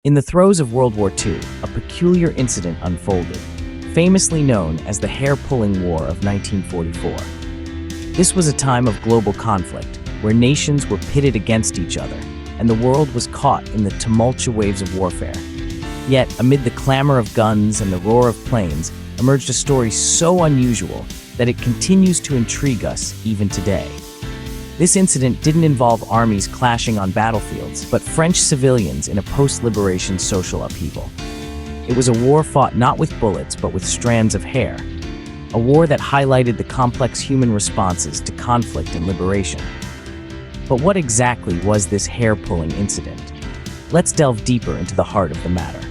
In the throes of World War II, a peculiar incident unfolded, famously known as the hair-pulling War of 1944. This was a time of global conflict, where nations were pitted against each other, and the world was caught in the tumultuous waves of warfare. Yet, amid the clamor of guns and the roar of planes, emerged a story so unusual that it continues to intrigue us even today. This incident didn't involve armies clashing on battlefields, but French civilians in a post-liberation social upheaval. It was a war fought not with bullets, but with strands of hair. A war that highlighted the complex human responses to conflict and liberation. But what exactly was this hair-pulling incident? Let's delve deeper into the heart of the matter.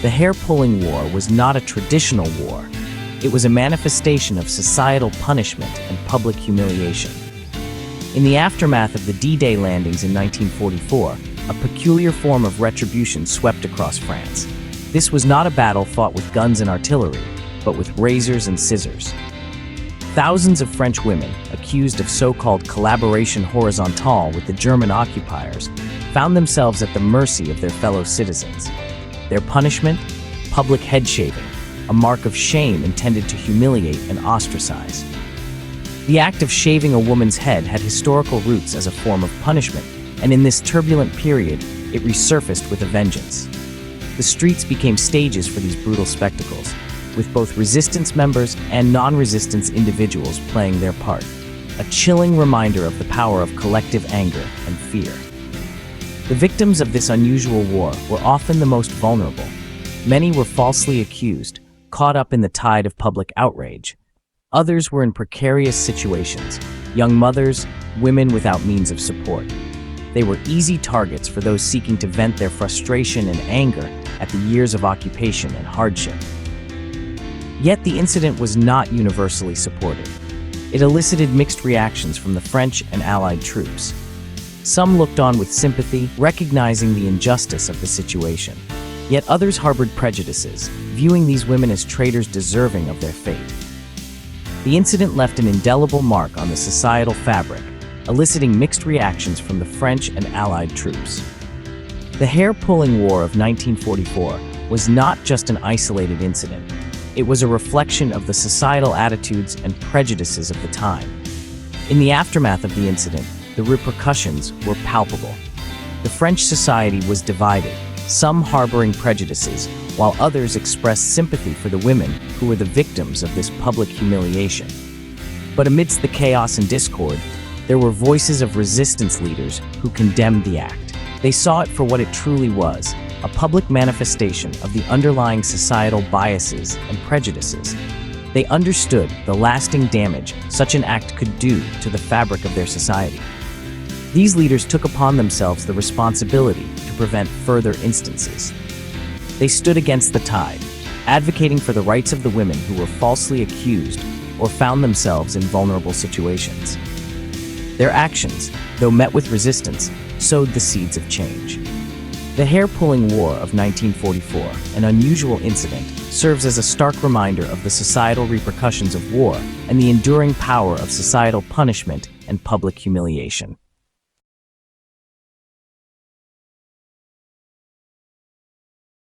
The hair-pulling war was not a traditional war. It was a manifestation of societal punishment and public humiliation. In the aftermath of the D-Day landings in 1944, a peculiar form of retribution swept across France. This was not a battle fought with guns and artillery, but with razors and scissors. Thousands of French women, accused of so-called collaboration horizontale with the German occupiers, found themselves at the mercy of their fellow citizens. Their punishment? Public head shaving, a mark of shame intended to humiliate and ostracize. The act of shaving a woman's head had historical roots as a form of punishment, and in this turbulent period, it resurfaced with a vengeance. The streets became stages for these brutal spectacles, with both resistance members and non-resistance individuals playing their part, a chilling reminder of the power of collective anger and fear. The victims of this unusual war were often the most vulnerable. Many were falsely accused, caught up in the tide of public outrage. Others were in precarious situations, young mothers, women without means of support. They were easy targets for those seeking to vent their frustration and anger at the years of occupation and hardship. Yet the incident was not universally supported. It elicited mixed reactions from the French and Allied troops. Some looked on with sympathy, recognizing the injustice of the situation. Yet others harbored prejudices, viewing these women as traitors deserving of their fate. The incident left an indelible mark on the societal fabric, eliciting mixed reactions from the French and Allied troops. The hair-pulling War of 1944 was not just an isolated incident. It was a reflection of the societal attitudes and prejudices of the time. In the aftermath of the incident, the repercussions were palpable. The French society was divided, some harboring prejudices, while others expressed sympathy for the women who were the victims of this public humiliation. But amidst the chaos and discord, there were voices of resistance leaders who condemned the act. They saw it for what it truly was, a public manifestation of the underlying societal biases and prejudices. They understood the lasting damage such an act could do to the fabric of their society. These leaders took upon themselves the responsibility to prevent further instances. They stood against the tide, advocating for the rights of the women who were falsely accused or found themselves in vulnerable situations. Their actions, though met with resistance, sowed the seeds of change. The hair-pulling War of 1944, an unusual incident, serves as a stark reminder of the societal repercussions of war and the enduring power of societal punishment and public humiliation.